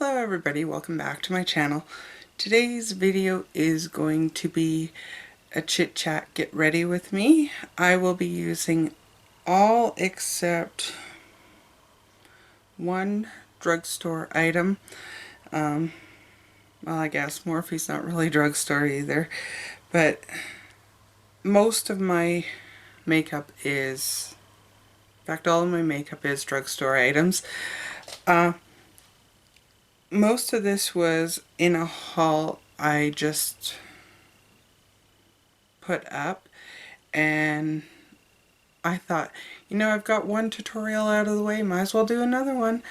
Hello everybody, welcome back to my channel. Today's video is going to be a chit chat get ready with me. I will be using all except one drugstore item. Well, I guess Morphe's not really drugstore either, but most of my makeup is, in fact all of my makeup is drugstore items. Most of this was in a haul I just put up, and I thought, you know, I've got one tutorial out of the way, might as well do another one.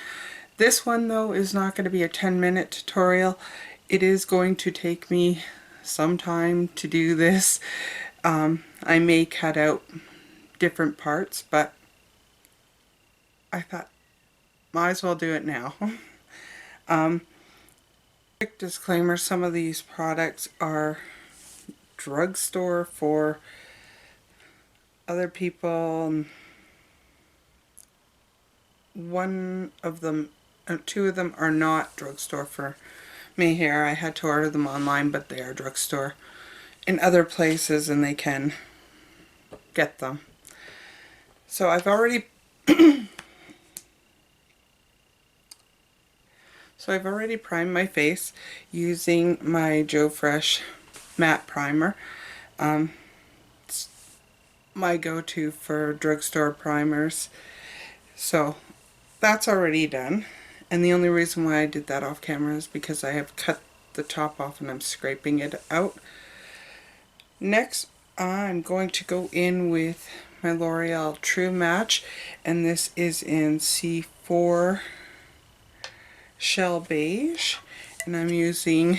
This one though is not going to be a 10-minute tutorial. It is going to take me some time to do this. I may cut out different parts, but I thought, might as well do it now. Quick disclaimer, some of these products are drugstore for other people. One of them, two of them are not drugstore for me here. I had to order them online, but they are drugstore in other places and they can get them. So I've already primed my face using my Joe Fresh matte primer. It's my go-to for drugstore primers. So that's already done. And the only reason why I did that off camera is because I have cut the top off and I'm scraping it out. Next, I'm going to go in with my L'Oreal True Match, and this is in C4 Shell Beige, and I'm using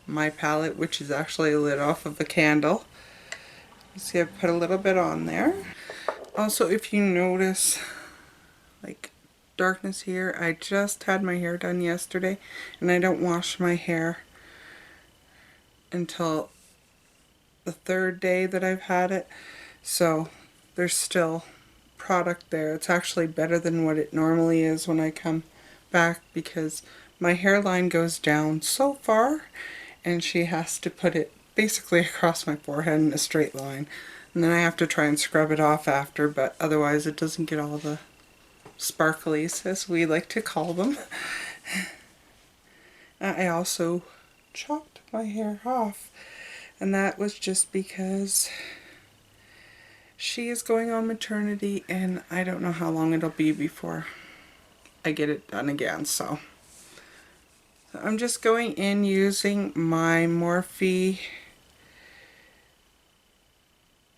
my palette, which is actually a lid off of a candle. You see, I put a little bit on there. Also, if you notice like darkness here, I just had my hair done yesterday and I don't wash my hair until the third day that I've had it, so there's still product there. It's actually better than what it normally is when I come back because my hairline goes down so far and she has to put it basically across my forehead in a straight line, and then I have to try and scrub it off after, but otherwise it doesn't get all the sparklies, as we like to call them. I also chopped my hair off, and that was just because she is going on maternity and I don't know how long it'll be before I get it done again. So I'm just going in using my Morphe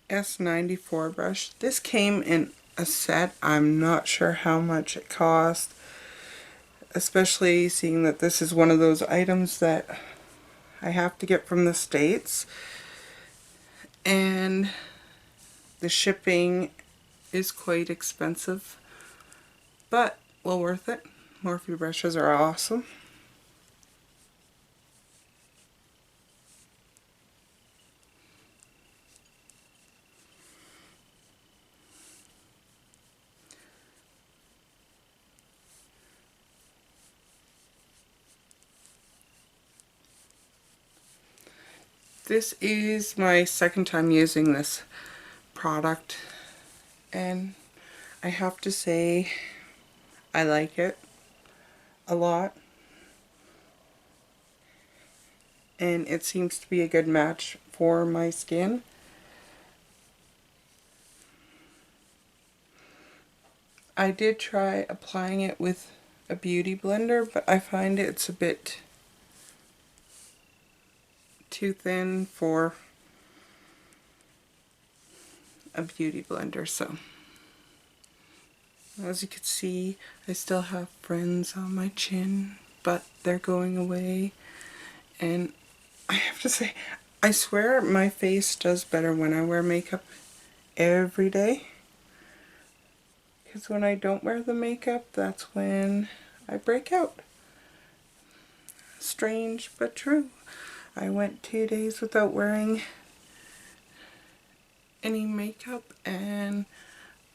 S94 brush. This came in a set. I'm not sure how much it cost, especially seeing that this is one of those items that I have to get from the States, and the shipping is quite expensive, but well worth it. Morphe brushes are awesome. This is my second time using this product, and I have to say I like it a lot, and it seems to be a good match for my skin. I did try applying it with a beauty blender, but I find it's a bit too thin for a beauty blender. So as you can see, I still have fringe on my chin, but they're going away, and I have to say, I swear my face does better when I wear makeup every day, because when I don't wear the makeup, that's when I break out. Strange but true. I went 2 days without wearing any makeup and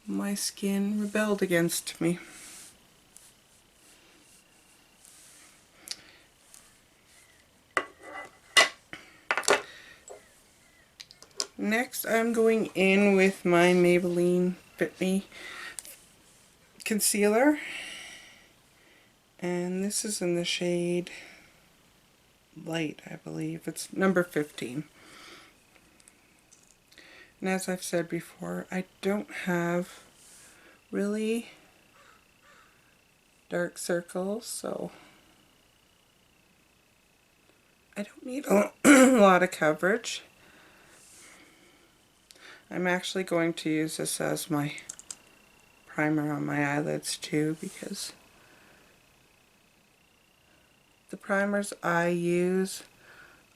my skin rebelled against me. Next I'm going in with my Maybelline Fit Me concealer, and this is in the shade Light, I believe. It's number 15. And as I've said before, I don't have really dark circles, so I don't need a lot of coverage. I'm actually going to use this as my primer on my eyelids too, because the primers I use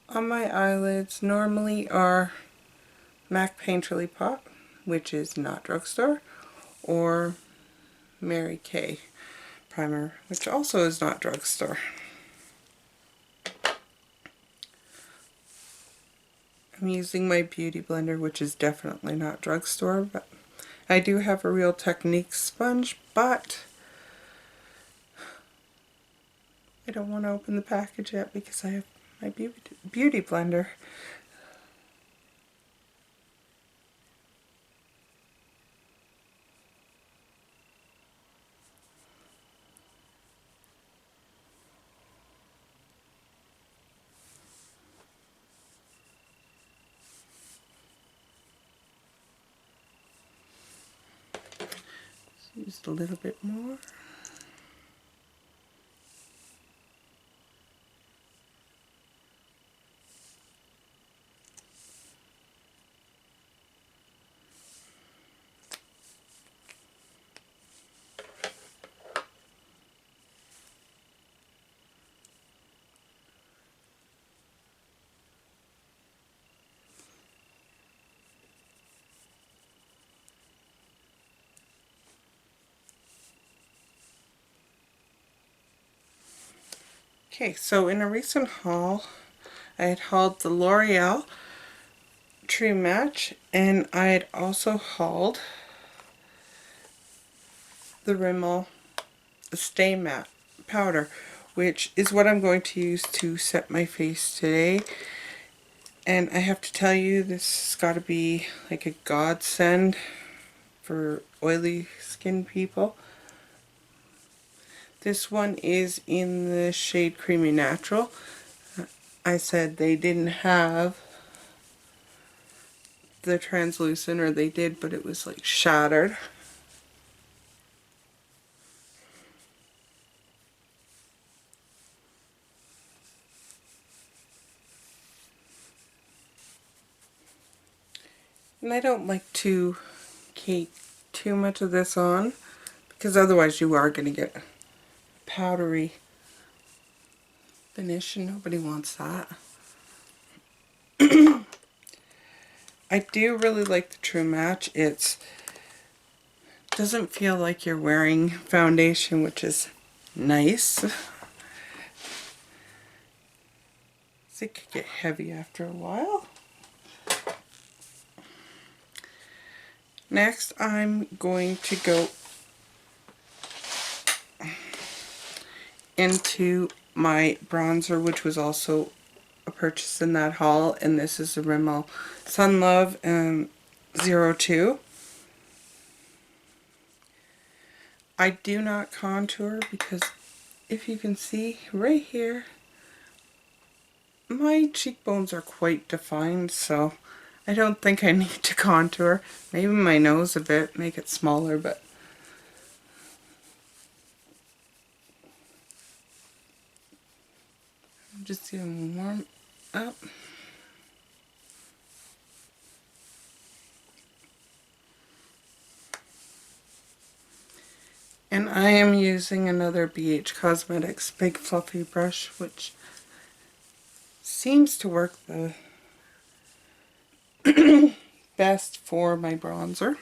on my eyelids normally are MAC Painterly Pop, which is not drugstore, or Mary Kay primer, which also is not drugstore. I'm using my beauty blender, which is definitely not drugstore, but I do have a Real Technique sponge, but I don't want to open the package yet because I have my beauty blender. Just a little bit more. Okay, so in a recent haul, I had hauled the L'Oreal True Match, and I had also hauled the Rimmel Stay Matte powder, which is what I'm going to use to set my face today. And I have to tell you, this has got to be like a godsend for oily skin people. This one is in the shade Creamy Natural. I said they didn't have the translucent, or they did, but it was like shattered. And I don't like to cake too much of this on, because otherwise you are going to get powdery finish, and nobody wants that. I do really like the True Match. It doesn't feel like you're wearing foundation, which is nice. It could get heavy after a while. Next, I'm going to go into my bronzer, which was also a purchase in that haul, and this is the Rimmel Sun Love 02. I do not contour because if you can see right here, my cheekbones are quite defined, so I don't think I need to contour. Maybe my nose a bit, make it smaller, but I'm just going to warm up. And I am using another BH Cosmetics Big Fluffy Brush, which seems to work the best for my bronzer.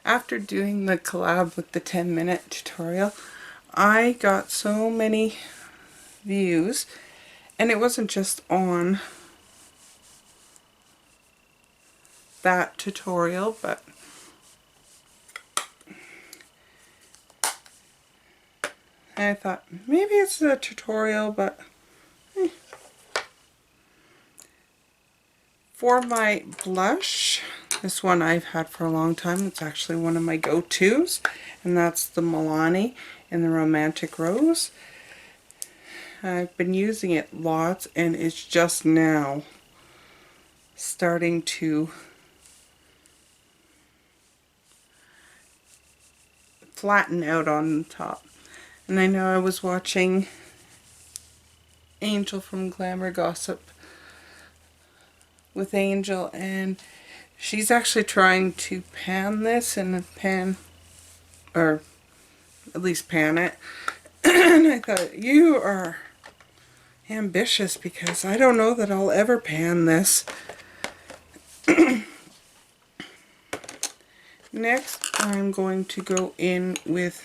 After doing the collab with the 10-minute tutorial, I got so many views, and it wasn't just on that tutorial, but And I thought, maybe it's a tutorial, but For my blush, this one I've had for a long time. It's actually one of my go-tos, and that's the Milani in the Romantic Rose. I've been using it lots, and it's just now starting to flatten out on the top. And I know I was watching Angel from GlamourGossip with Angel, and she's actually trying to pan this in a pan, or at least pan it. And I thought, you are ambitious, because I don't know that I'll ever pan this. Next, I'm going to go in with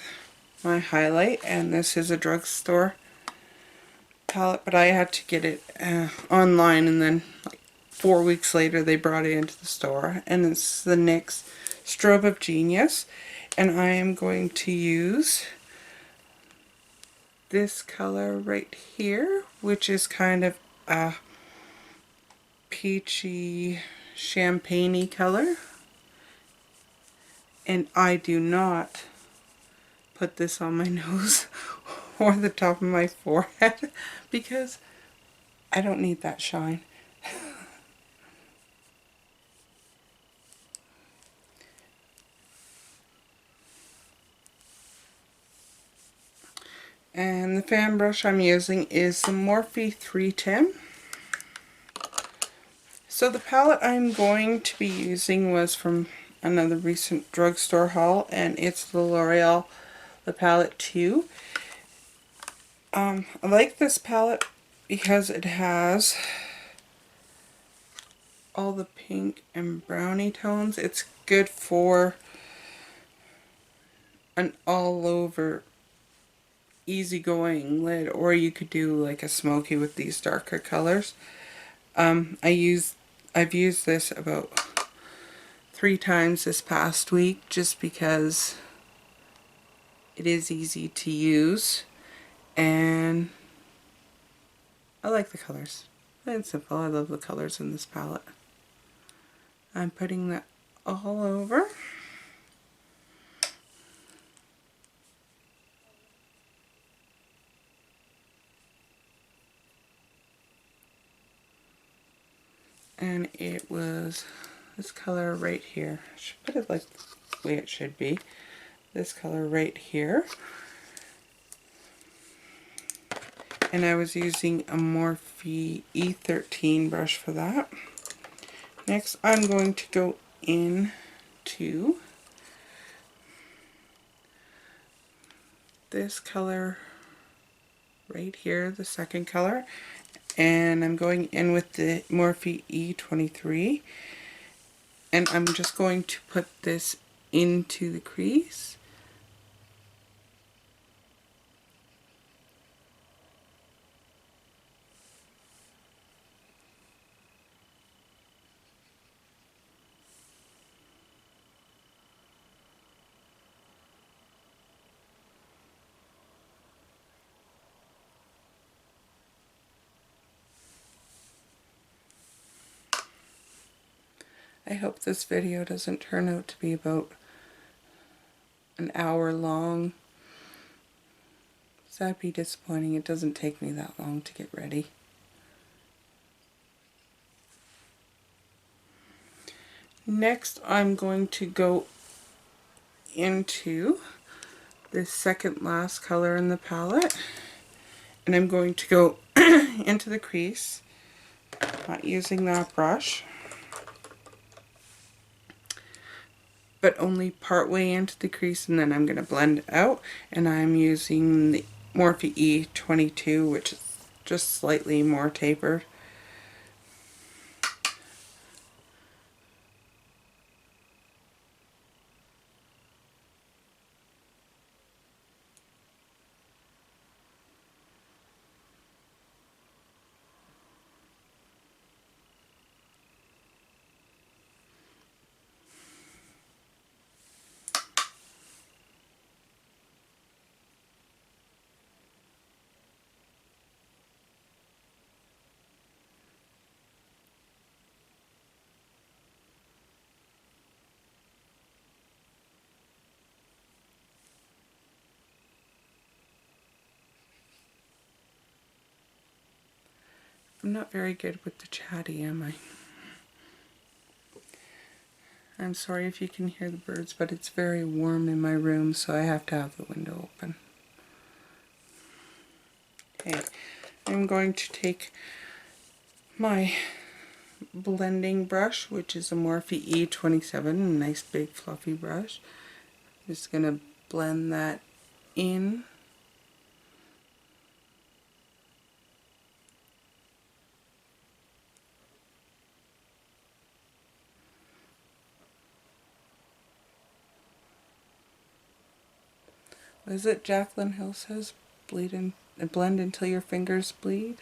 my highlight, and this is a drugstore palette, but I had to get it online, and then like 4 weeks later they brought it into the store, and it's the NYX Strobe of Genius, and I am going to use this color right here, which is kind of a peachy champagne-y color, and I do not put this on my nose or the top of my forehead because I don't need that shine. And the fan brush I'm using is the Morphe 310. So the palette I'm going to be using was from another recent drugstore haul, and it's the L'Oreal The Palette 2. I like this palette because it has all the pink and brownie tones. It's good for an all-over easygoing lid, or you could do like a smoky with these darker colors. I've used this about 3 times this past week just because it is easy to use, and I like the colors. Plain and simple, I love the colors in this palette. I'm putting that all over. And it was this color right here. I should put it like the way it should be. This color right here. And I was using a Morphe E13 brush for that. Next, I'm going to go in to this color right here, the second color, and I'm going in with the Morphe E23, and I'm just going to put this into the crease. I hope this video doesn't turn out to be about an hour long. So that'd be disappointing. It doesn't take me that long to get ready. Next, I'm going to go into this second last color in the palette, and I'm going to go into the crease, not using that brush, but only part way into the crease, and then I'm going to blend it out, and I'm using the Morphe E22, which is just slightly more tapered. I'm not very good with the chatty, am I? I'm sorry if you can hear the birds, but it's very warm in my room, so I have to have the window open. Okay, I'm going to take my blending brush, which is a Morphe E27, a nice big fluffy brush. I'm just going to blend that in. What is it Jaclyn Hill says? Blend until your fingers bleed,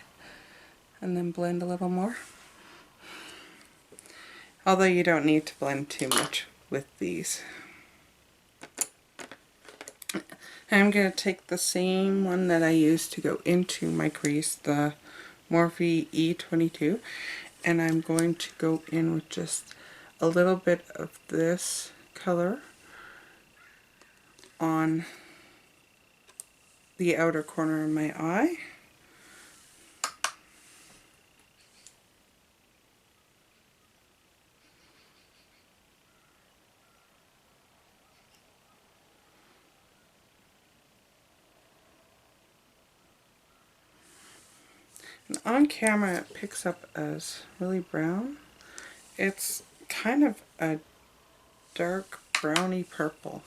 and then blend a little more. Although you don't need to blend too much with these. I'm going to take the same one that I used to go into my crease, the Morphe E22, and I'm going to go in with just a little bit of this color on the outer corner of my eye. And on camera it picks up as really brown. It's kind of a dark browny purple.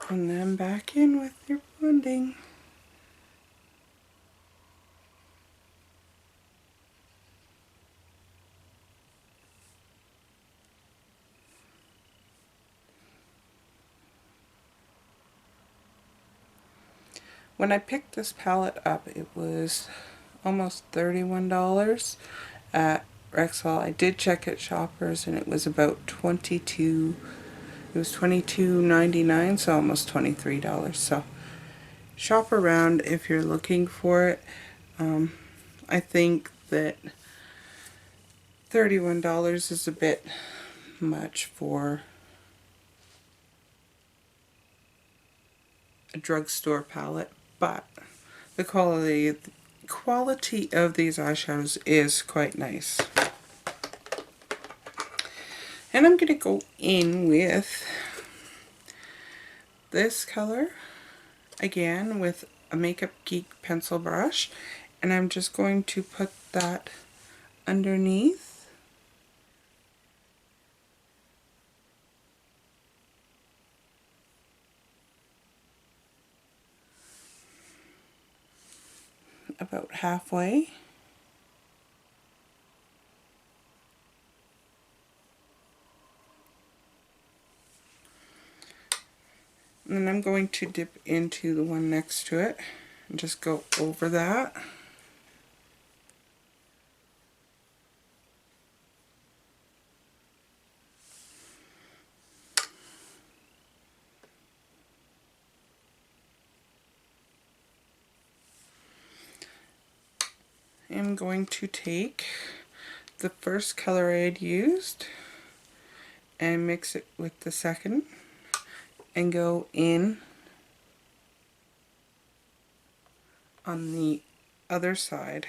And then back in with your blending. When I picked this palette up, it was almost $31 at Rexall. I did check at Shoppers and it was about $22. It was $22.99, so almost $23. So shop around if you're looking for it. I think that $31 is a bit much for a drugstore palette, but the quality of these eyeshadows is quite nice. And I'm going to go in with this color again with a Makeup Geek pencil brush, and I'm just going to put that underneath. About halfway. And then I'm going to dip into the one next to it and just go over that. I'm going to take the first color I had used and mix it with the second and go in on the other side.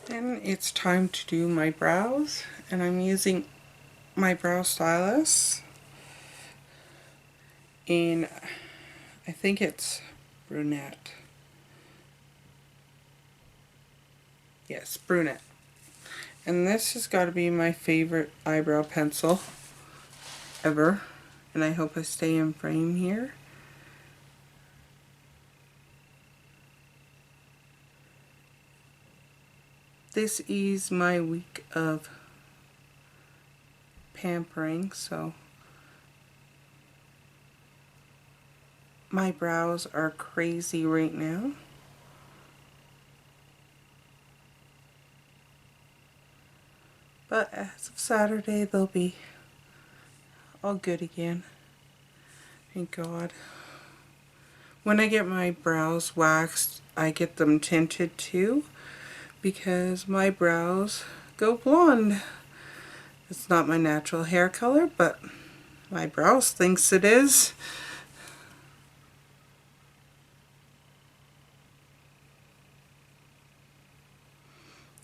Then it's time to do my brows, and I'm using my brow stylus in, I think it's brunette. Yes, brunette. And this has got to be my favorite eyebrow pencil ever, and I hope I stay in frame here. this is my week of pampering, so my brows are crazy right now. But as of Saturday, they'll be all good again. Thank God. When I get my brows waxed, I get them tinted too, because my brows go blonde. It's not my natural hair color, but my brows thinks it is.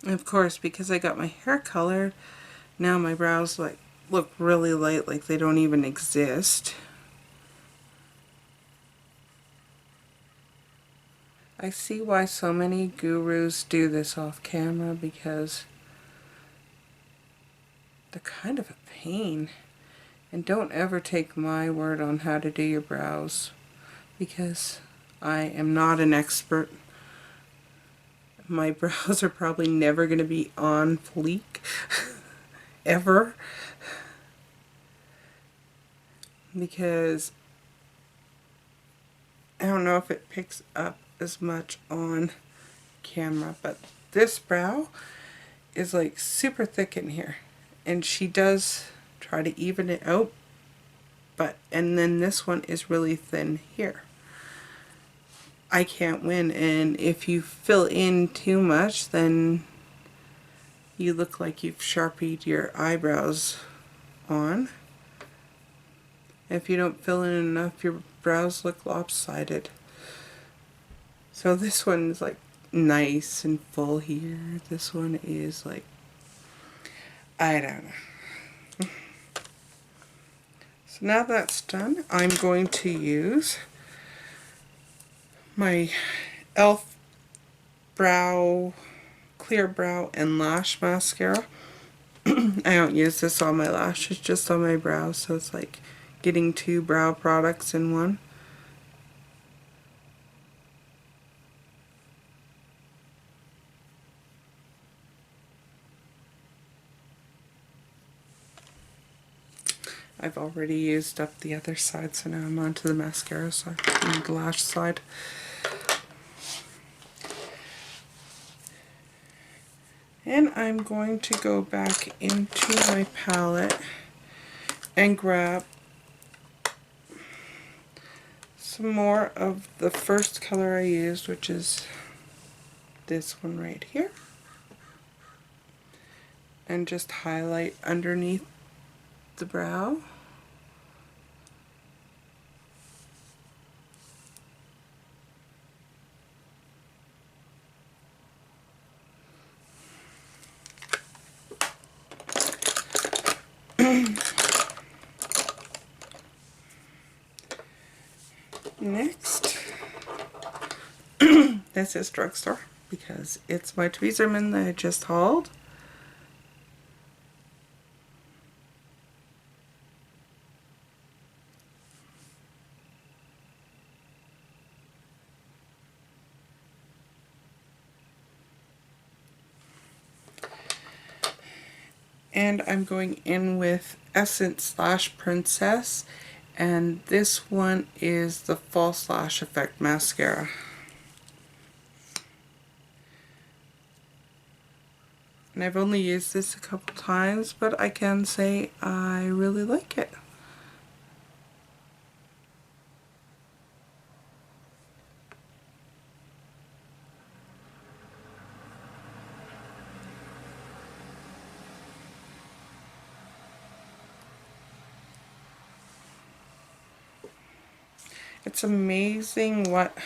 And of course, because I got my hair colored, now my brows look really light, like they don't even exist. I see why so many gurus do this off camera, because they're kind of a pain. And don't ever take my word on how to do your brows, because I am not an expert. My brows are probably never going to be on fleek, ever, because I don't know if it picks up as much on camera, but this brow is like super thick in here, and she does try to even it out, and then this one is really thin here. I can't win, and if you fill in too much, then you look like you've Sharpied your eyebrows on. If you don't fill in enough, your brows look lopsided. So this one's like nice and full here. This one is like, I don't know. So now that's done, I'm going to use my e.l.f. brow, clear brow and lash mascara. I don't use this on my lashes, just on my brows, so it's like getting 2 brow products in one. I've already used up the other side, so now I'm on to the mascara side and the lash side. And I'm going to go back into my palette and grab some more of the first color I used, which is this one right here, and just highlight underneath the brow. Next, this is Drugstore, because it's my tweezerman that I just hauled. And I'm going in with Essence Lash Princess, and this one is the False Lash Effect Mascara. And I've only used this a couple times, but I can say I really like it. It's amazing what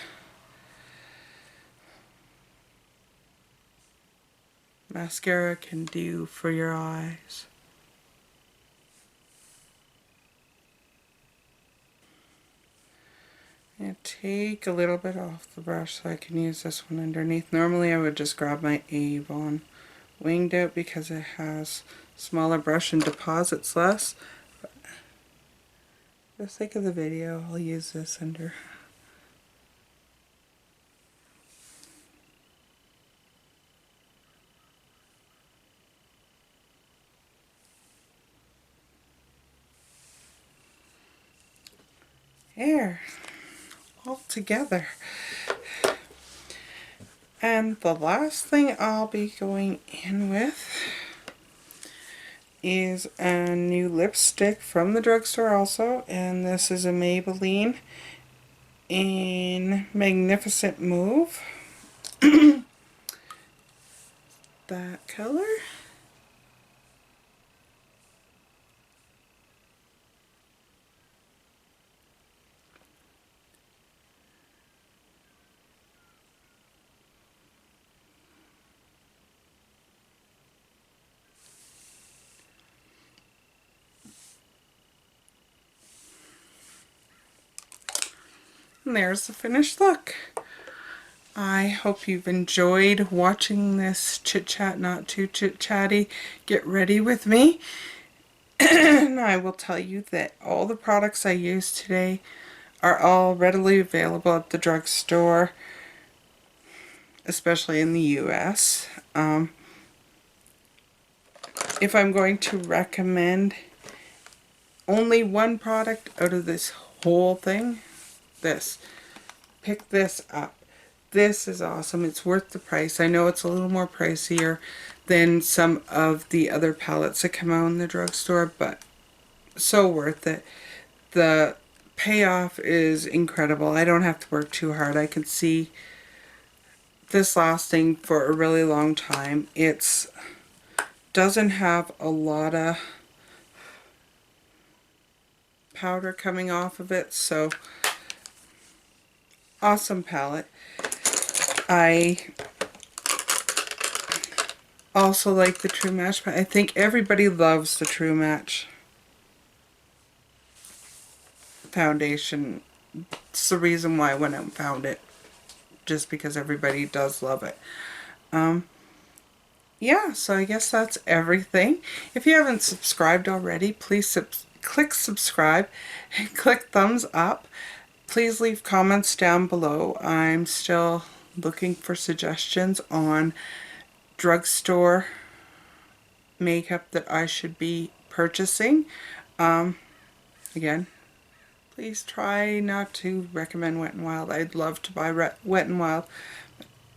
mascara can do for your eyes. And take a little bit off the brush so I can use this one underneath. Normally I would just grab my Avon Winged Out because it has smaller brush and deposits less. But for the sake of the video, I'll use this under. hair all together. And the last thing I'll be going in with is a new lipstick from the drugstore also, and this is a Maybelline in Magnificent Mauve. That color. And there's the finished look. I hope you've enjoyed watching this chit-chat, not too chit-chatty, get ready with me. And I will tell you that all the products I used today are all readily available at the drugstore, especially in the US. If I'm going to recommend only one product out of this whole thing, pick this up. This is awesome. It's worth the price. I know it's a little more pricier than some of the other palettes that come out in the drugstore, but so worth it. The payoff is incredible. I don't have to work too hard. I can see this lasting for a really long time. It doesn't have a lot of powder coming off of it, so awesome palette. I also like the True Match, but I think everybody loves the True Match foundation. It's the reason why I went out and found it, just because everybody does love it. Yeah, so I guess that's everything. If you haven't subscribed already, please click subscribe and click thumbs up. Please leave comments down below. I'm still looking for suggestions on drugstore makeup that I should be purchasing. Again, please try not to recommend Wet n Wild. I'd love to buy Wet n Wild.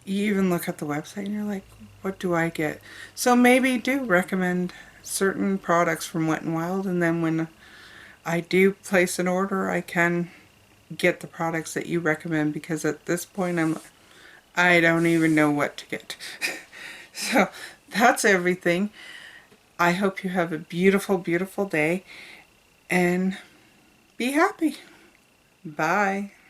You even look at the website and you're like, what do I get? So maybe do recommend certain products from Wet n Wild, and then when I do place an order, I can get the products that you recommend, because at this point I don't even know what to get. So that's everything. I hope you have a beautiful, beautiful day and be happy. Bye.